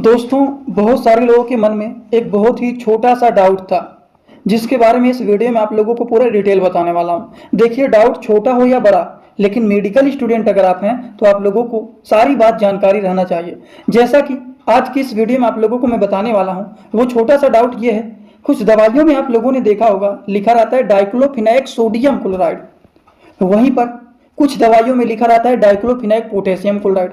दोस्तों, बहुत सारे लोगों के मन में एक बहुत ही छोटा सा डाउट था, जिसके बारे में इस वीडियो में आप लोगों को पूरा डिटेल बताने वाला हूं। देखिए, डाउट छोटा हो या बड़ा, लेकिन मेडिकल स्टूडेंट अगर आप हैं तो आप लोगों को सारी बात जानकारी रहना चाहिए। जैसा कि आज की इस वीडियो में आप लोगों को मैं बताने वाला हूं, वो छोटा सा डाउट ये है, कुछ दवाइयों में आप लोगों ने देखा होगा लिखा रहता है डाइक्लोफिनाक सोडियम क्लोराइड, वहीं पर कुछ दवाइयों में लिखा रहता है डाइक्लोफिनाक पोटेशियम क्लोराइड।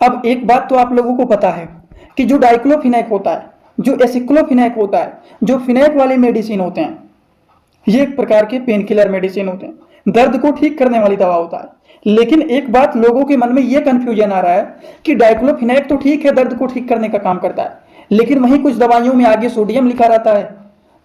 अब एक बात तो आप लोगों को पता है कि जो डाइक्लोफिनाक होता है, जो एसिक्लोफिनाक होता है, जो फिनाक वाले मेडिसिन होते हैं, ये एक प्रकार के पेन किलर मेडिसिन होते हैं, दर्द को ठीक करने वाली दवा होता है। लेकिन एक बात लोगों के मन में ये कंफ्यूजन आ रहा है कि डाइक्लोफिनाक तो ठीक है, दर्द को ठीक करने का काम करता है, लेकिन वहीं कुछ दवाइयों में आगे सोडियम लिखा रहता है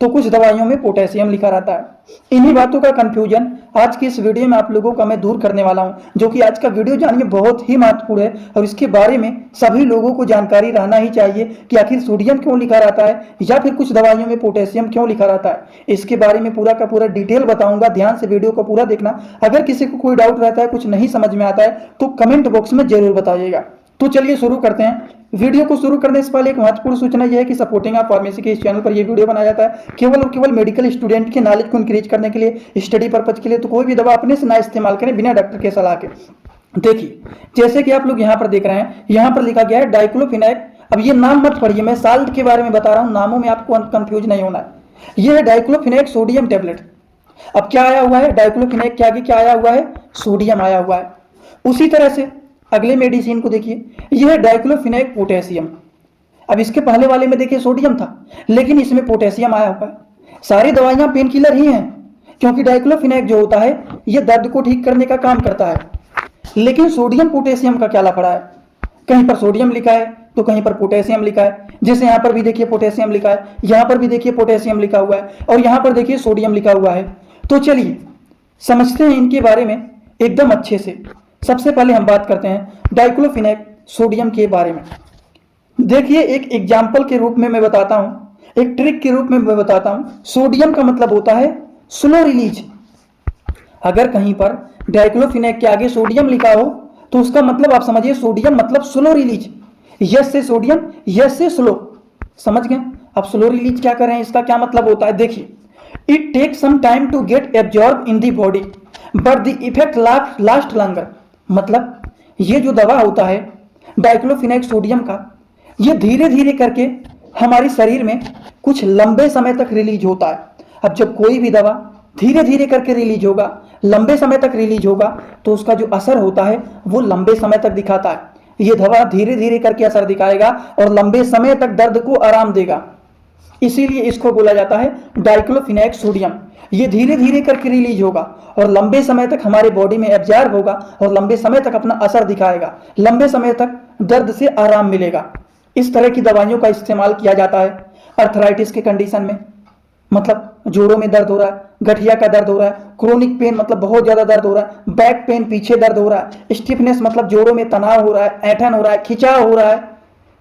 तो कुछ दवाइयों में पोटेशियम लिखा रहता है। इन्हीं बातों का कंफ्यूजन आज की इस वीडियो में आप लोगों का मैं दूर करने वाला हूं, जो कि आज का वीडियो जानने में बहुत ही महत्वपूर्ण है और इसके बारे में सभी लोगों को जानकारी रहना ही चाहिए कि आखिर सोडियम क्यों लिखा रहता है या फिर कुछ दवाइयों में पोटेशियम क्यों लिखा रहता है। इसके बारे में पूरा का पूरा डिटेल बताऊंगा, ध्यान से वीडियो को पूरा देखना। अगर किसी को कोई डाउट रहता है, कुछ नहीं समझ में आता है तो कमेंट बॉक्स में जरूर बताइएगा। तो चलिए शुरू करते हैं। वीडियो को शुरू करने से पहले एक महत्वपूर्ण सूचना यह है कि सपोर्टिंग ऑफ फार्मेसी के इस चैनल पर यह वीडियो बनाया जाता है केवल और केवल मेडिकल स्टूडेंट के नॉलेज को इंक्रीज करने के लिए, स्टडी पर्पज के लिए। तो कोई भी दवा अपने से ना इस्तेमाल करें बिना डॉक्टर के सलाह के। देखिए, जैसे कि आप लोग यहाँ पर देख रहे हैं, यहाँ पर लिखा गया है डाइक्लोफिनाक। अब ये नाम मत पढ़िए, मैं साल्ट के बारे में बता रहा हूँ, नामों में आपको कंफ्यूज नहीं होना है। यह है डाइक्लोफिनाक सोडियम टेबलेट। अब क्या आया हुआ है, डाइक्लोफिनाक के आगे क्या आया हुआ है, सोडियम आया हुआ है। उसी तरह से अगले मेडिसिन को देखिए, यह है डाइक्लोफिनाक पोटेशियम। अब इसके पहले वाले में देखिए सोडियम था, लेकिन इसमें पोटेशियम आया हुआ है। सारी दवाइयां पेन किलर ही हैं, क्योंकि डाइक्लोफिनाक जो होता है यह दर्द को ठीक करने का काम करता है। लेकिन सोडियम पोटेशियम का क्या लफड़ा है, कहीं पर सोडियम लिखा है तो कहीं पर पोटेशियम लिखा है। जैसे यहाँ पर भी देखिए पोटेशियम लिखा है, यहाँ पर भी देखिए पोटेशियम लिखा हुआ है और यहाँ पर देखिए सोडियम लिखा हुआ है। तो चलिए समझते हैं इनके बारे में एकदम अच्छे से। सबसे पहले हम बात करते हैं डाइक्लोफिनाक सोडियम के बारे में। देखिए, एक एग्जाम्पल के रूप में मैं बताता हूं, एक ट्रिक के रूप में मैं बताता हूं। सोडियम का मतलब होता है स्लो रिलीज। अगर कहीं पर डाइक्लोफिनाक के आगे सोडियम लिखा हो तो उसका मतलब आप समझिए सोडियम मतलब स्लो रिलीज। यस से सोडियम, यस से स्लो, समझ गए। अब स्लो रिलीज क्या करें, इसका क्या मतलब होता है, देखिए, it takes some time to get absorbed in the body but the effect last longer. मतलब ये जो दवा होता है डाइक्लोफिनाक सोडियम का, ये धीरे धीरे करके हमारे शरीर में कुछ लंबे समय तक रिलीज होता है। अब जब कोई भी दवा धीरे धीरे करके रिलीज होगा, लंबे समय तक रिलीज होगा, तो उसका जो असर होता है वो लंबे समय तक दिखाता है। ये दवा धीरे धीरे करके असर दिखाएगा और लंबे समय तक दर्द को आराम देगा, इसीलिए इसको बोला जाता है डाइक्लोफिनाक सोडियम। ये धीरे धीरे करके रिलीज होगा और लंबे समय तक हमारे बॉडी में एब्जॉर्ब होगा और लंबे समय तक अपना असर दिखाएगा, लंबे समय तक दर्द से आराम मिलेगा। इस तरह की दवाइयों का इस्तेमाल किया जाता है अर्थराइटिस के कंडीशन में, मतलब जोड़ों में दर्द हो रहा है, गठिया का दर्द हो रहा है, क्रोनिक पेन मतलब बहुत ज्यादा दर्द हो रहा है, बैक पेन पीछे दर्द हो रहा है, स्टिफनेस मतलब जोड़ों में तनाव हो रहा है, ऐंठन हो रहा है, खिंचाव हो रहा है।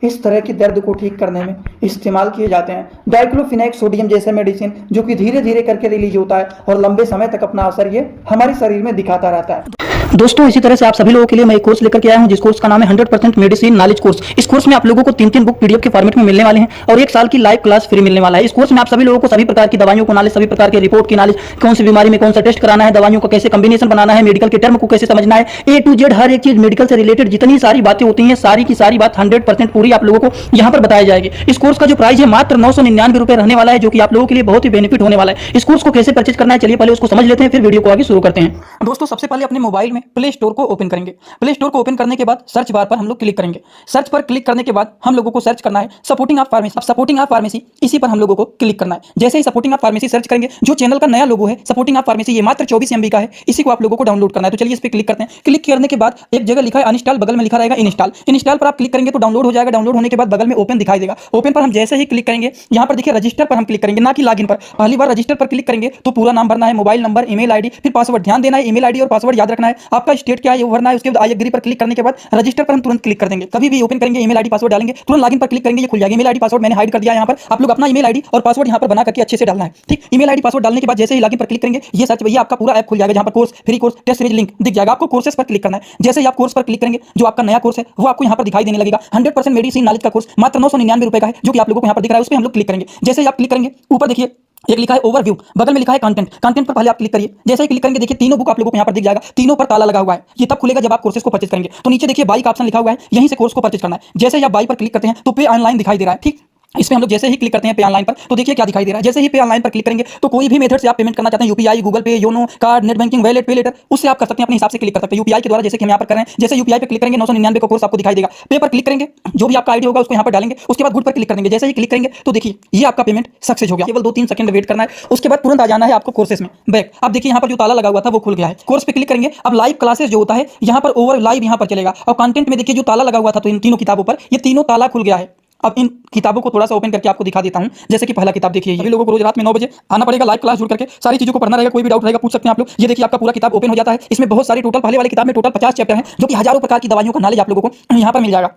इस तरह की दर्द को ठीक करने में इस्तेमाल किए जाते हैं डाइक्लोफिनाक सोडियम जैसे मेडिसिन, जो कि धीरे धीरे करके रिलीज होता है और लंबे समय तक अपना असर ये हमारे शरीर में दिखाता रहता है। दोस्तों, इसी तरह से आप सभी लोगों के लिए मैं एक कोर्स लेकर के आया हूं, जिस कोर्स का नाम है 100% मेडिसिन नॉलेज कोर्स। इस कोर्स में आप लोगों को 3-3 बुक पीडीएफ के फॉर्मेट में मिलने वाले हैं और 1 साल की लाइव क्लास फ्री मिलने वाला है। इस कोर्स में आप सभी लोगों को सभी प्रकार की दवाइयों को नॉलेज, सभी प्रकार के रिपोर्ट की नॉलेज, कौन सी बीमारी में कौन सा टेस्ट कराना है, दवाइयों का कैसे कॉम्बिनेशन बनाना है, मेडिकल के टर्म को कैसे समझना है, ए टू जेड हर एक चीज मेडिकल से रिलेटेड जितनी सारी बातें होती हैं, सारी की सारी बात 100% पूरी आप लोगों को यहाँ पर बताई जाएगी। इस कोर्स का जो प्राइस है मात्र 999 रुपए रहने वाला है, जो कि आप लोगों के लिए बहुत ही बेनिफिट होने वाला है। इस कोर्स को कैसे परचेज करना है, चलिए पहले उसको समझ लेते हैं, फिर वीडियो को आगे शुरू करते हैं। दोस्तों, सबसे पहले अपने मोबाइल में प्ले स्टोर को ओपन करेंगे। प्ले स्टोर को ओपन करने के बाद सर्च बार पर हम लोग क्लिक करेंगे। सर्च पर क्लिक करने के बाद हम लोगों को सर्च करना है सपोर्टिंग ऑफ फार्मेसी। अब सपोर्टिंग ऑफ फार्मेसी, इसी पर हम लोगों को क्लिक करना है। जैसे ही सपोर्टिंग ऑफ फार्मेसी सर्च करेंगे, जो चैनल का नया लोगो है सपोर्टिंग ऑफ फार्मेसी, ये मात्र 24 MB का है, इसी को आप लोगों को डाउनलोड करना है। तो चलिए इस पर क्लिक करते हैं। क्लिक करने के बाद एक जगह लिखा है अनइंस्टॉल, बगल में लिखा रहेगा इंस्टॉल। इंस्टॉल पर आप क्लिक करेंगे तो डाउनलोड हो जाएगा। डाउनलोड होने के बाद बगल में ओपन दिखाई देगा। ओपन पर हम जैसे ही क्लिक करेंगे, यहाँ पर देखिए रजिस्टर पर हम क्लिक करेंगे, ना कि लॉगिन पर। पहली बार रजिस्टर पर क्लिक करेंगे तो पूरा नाम भरना है, मोबाइल नंबर, ईमेल आईडी, फिर पासवर्ड। ध्यान देना है, ईमेल आईडी और पासवर्ड याद रखना है। आपका स्टेट क्या है वो भरना है। उसके बाद आई एग्री पर क्लिक करने के बाद रजिस्टर पर हम तुरंत क्लिक कर देंगे। कभी भी ओपन करेंगे ईमेल आईडी पासवर्ड डालेंगे, तुरंत लॉगिन पर क्लिक करेंगे, ये खुल जाएगा। ईमेल आईडी पासवर्ड मैंने हाइड कर दिया है यहाँ पर। आप लोग अपना ईमेल आईडी और पासवर्ड यहाँ पर बना करके अच्छे से डालना है, ठीक। ईमेल आईडी पासवर्ड डालने के बाद जैसे ही लॉगिन पर क्लिक करेंगे ये सर्च भैया आपका पूरा ऐप खुल जाएगा, जहाँ पर course, free course, test series link दिख जाएगा। आपको कोर्सेस पर क्लिक करना है। जैसे ही आप कोर्स पर क्लिक करेंगे जो आपका नया कोर्स है वो आपको यहाँ पर दिखाई देने लगेगा। 100% मेडिसिन नॉलेज का कोर्स मात्र 999 रुपए का है, जो कि आप लोगों को यहाँ पर दिख रहा है। उस पर हम लोग क्लिक करेंगे। जैसे ही आप क्लिक करेंगे ऊपर देखिए एक लिखा है ओवरव्यू, बगल में लिखा है कंटेंट। कंटेंट पर पहले आप क्लिक करिए। जैसे ही क्लिक करेंगे देखिए तीनों बुक आप लोगों को यहाँ पर दिख जाएगा। तीनों पर ताला लगा हुआ है। ये तब खुलेगा जब आप कोर्सेज को परचेज करेंगे। तो नीचे देखिए बाई का ऑप्शन लिखा हुआ है, यहीं से कोर्स को परचेज करना है। जैसे ही आप बाई पर क्लिक करते हैं तो पे ऑनलाइन दिखाई दे रहा है, ठीक। इसमें हम लोग जैसे ही क्लिक करते हैं पे ऑनलाइन पर तो देखिए क्या दिखाई दे रहा है। जैसे ही पे ऑनलाइन पर क्लिक करेंगे तो कोई भी मेथड से आप पेमेंट करना चाहते हैं, यूपीआई, गूगल पे, YONO, card, net banking, wallet, पे लेटर, उससे आप कर सकते हैं। अपने हिसाब से क्लिक कर सकते हैं यूपीआई के द्वारा, जैसे कि हम यहाँ पर कर रहे हैं। जैसे यूपीआई पे क्लिक करेंगे 999 का कोर्स आपको दिखाई देगा। पे पर क्लिक करेंगे, जो भी आपका आईडी होगा उसको यहाँ पर डालेंगे। उसके बाद गुड पर क्लिक करेंगे। जैसे ही क्लिक करेंगे तो देखिए ये आपका पेमेंट सक्सेस हो गया। केवल 2-3 सेकंड वेट करना है, उसके बाद तुरंत आ जाना है आपको कोर्सेस में बैक। अब देखिए यहाँ पर जो ताला लगा हुआ था वो खुल गया है। कोर्स पे क्लिक करेंगे। अब लाइव क्लासेस जो होता है यहाँ पर ओवर लाइव यहाँ पर चलेगा। और कंटेंट में देखिए जो ताला लगा हुआ था तो इन तीनों किताबों पर ये तीनों ताला खुल गया है। अब इन किताबों को थोड़ा सा ओपन करके आपको दिखा देता हूं। जैसे कि पहला किताब देखिए, सभी लोगों को रोज रात में 9 बजे आना पड़ेगा, लाइव क्लास जुड़ करके सारी चीजों को पढ़ना रहेगा। कोई भी डाउट रहेगा पूछ सकते हैं आप लोग। ये देखिए आपका पूरा किताब ओपन हो जाता है। इसमें बहुत सारी टोटल पहले वाले किताब में टोटल 50 चैप्टर हैं, जो कि हजारों प्रकार की दवाइयों का नॉलेज आप लोगों को यहाँ पर मिल जाएगा।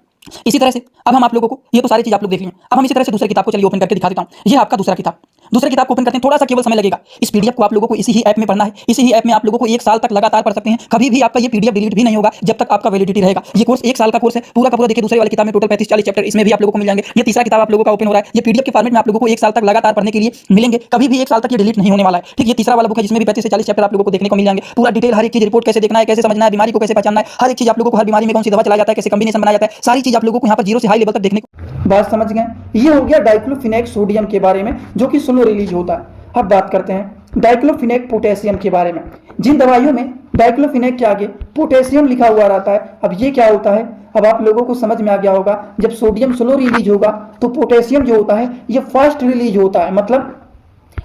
इसी तरह से अब हम आप लोगों को ये तो सारी चीज आप लोग देख लिए। अब हम इसी तरह से दूसरे किताब को चलिए ओपन करके दिखा देता हूँ। ये आपका दूसरा किताब। दूसरे किताब को ओपन करते हैं, थोड़ा सा केवल समय लगेगा। इस पीडीएफ को आप लोगों को इसी ही ऐप में पढ़ना है। इसी ही ऐप में आप लोगों को 1 साल तक लगातार पढ़ सकते हैं। कभी भी आपका ये पीडीएफ डिलीट भी नहीं होगा जब तक आपका वैलिडिटी रहेगा। ये कोर्स 1 साल का कोर्स है पूरा का पूरा। देखिए दूसरे वाली किताब में टोटल 35-40 चैप्टर इसमें भी आप लोगों को मिल जाएंगे। ये तीसरा किताब आप लोगों का ओपन हो रहा है। ये पीडीएफ के फॉर्मेट में आप लोगों को 1 साल तक लगातार पढ़ने के लिए मिलेंगे। कभी भी 1 साल तक ये डिलीट नहीं होने वाला है, ठीक। ये तीसरा वाला बुक है जिसमें भी 35 से 40 चैप्टर आप लोगों को देखने को मिल जाएंगे। पूरा डिटेल हर एक चीज, रिपोर्ट कैसे देखना है, कैसे समझना है, बीमारी को कैसे पहचानना है, हर एक चीज आप लोगों को, हर बीमारी में कौन सी दवा चलाया जाता है, कैसे कॉम्बिनेशन बनाया जाता है, सारी चीज आप लोगों को यहाँ पर 0 से हाई लेवल तक देखने को। बात समझ गए। ये हो गया डाइक्लोफिनेक सोडियम के बारे में, जो कि स्लो रिलीज होता है। अब बात करते हैं डाइक्लोफिनेक पोटेशियम के बारे में। जिन दवाइयों में डाइक्लोफिनेक के आगे पोटेशियम लिखा हुआ रहता है, अब ये क्या होता है अब आप लोगों को समझ में आ गया होगा। जब सोडियम स्लो रिलीज होगा तो पोटेशियम जो होता है ये फास्ट रिलीज होता है, मतलब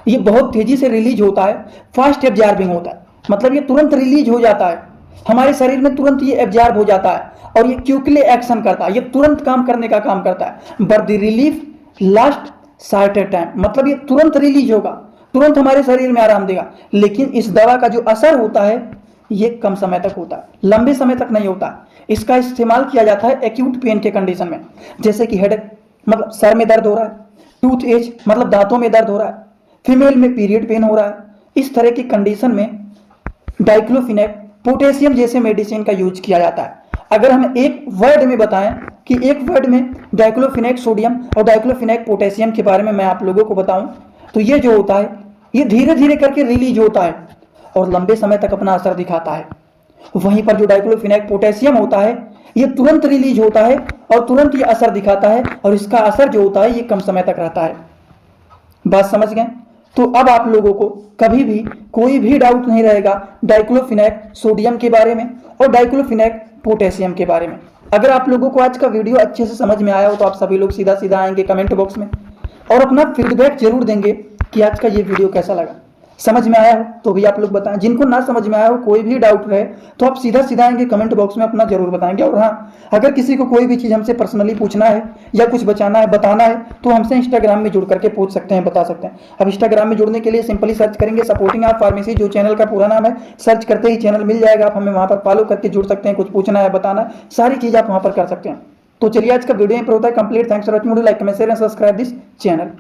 ये बहुत तेजी से रिलीज होता है। फास्ट एब्जॉर्बिंग होता है, मतलब ये तुरंत रिलीज हो जाता है हमारे शरीर में, तुरंत ये एब्जॉर्ब हो जाता है। और ये क्विकली एक्शन करता है, ये तुरंत काम करने का काम करता है। But the relief last certain time, मतलब ये तुरंत रिलीज होगा, तुरंत हमारे शरीर में आराम देगा। लेकिन इस दवा का जो असर होता है ये कम समय तक होता है, लंबे समय तक नहीं होता है। इसका इस्तेमाल किया जाता है एक्यूट पेन के कंडीशन में, जैसे कि हेडेक, मतलब सर में दर्द हो रहा है, टूथ एज, मतलब दांतों में दर्द हो रहा है, फीमेल में पीरियड पेन हो रहा है। इस तरह की कंडीशन में डाइक्लोफिनेक पोटेशियम जैसे मेडिसिन का यूज किया जाता है। अगर हम एक वर्ड में बताएं कि एक वर्ड में डाइक्लोफिनेक सोडियम और डाइक्लोफिनेक पोटेशियम के बारे में मैं आप लोगों को बताऊं तो ये जो होता है ये धीरे धीरे करके रिलीज होता है और लंबे समय तक अपना असर दिखाता है। वहीं पर जो डाइक्लोफिनेक पोटेशियम होता है ये तुरंत रिलीज होता है और तुरंत ये असर दिखाता है, और इसका असर जो होता है ये कम समय तक रहता है। बात समझ गए? तो अब आप लोगों को कभी भी कोई भी डाउट नहीं रहेगा डाइक्लोफिनेक सोडियम के बारे में और डाइक्लोफिनेक पोटेशियम के बारे में। अगर आप लोगों को आज का वीडियो अच्छे से समझ में आया हो तो आप सभी लोग सीधा सीधा आएंगे कमेंट बॉक्स में और अपना फीडबैक जरूर देंगे कि आज का ये वीडियो कैसा लगा। समझ में आया हो तो भी आप लोग बताएं, जिनको ना समझ में आया हो, कोई भी डाउट रहे तो आप सीधा सीधा आएंगे कमेंट बॉक्स में अपना जरूर बताएंगे। और हाँ, अगर किसी को कोई भी चीज़ हमसे पर्सनली पूछना है या कुछ बचाना है, बताना है तो हमसे इंस्टाग्राम में जुड़ करके पूछ सकते हैं, बता सकते हैं। अब इंस्टाग्राम में जुड़ने के लिए सिंपली सर्च करेंगे सपोर्टिंग आर फार्मेसी, जो चैनल का पूरा नाम है। सर्च करते ही चैनल मिल जाएगा, आप हमें वहाँ पर फॉलो करके जुड़ सकते हैं। कुछ पूछना है, बताना है, सारी चीज़ आप वहाँ पर कर सकते हैं। तो चलिए आज का वीडियो यहाँ पर होता है complete. Thanks for watching, like comment share and subscribe this channel.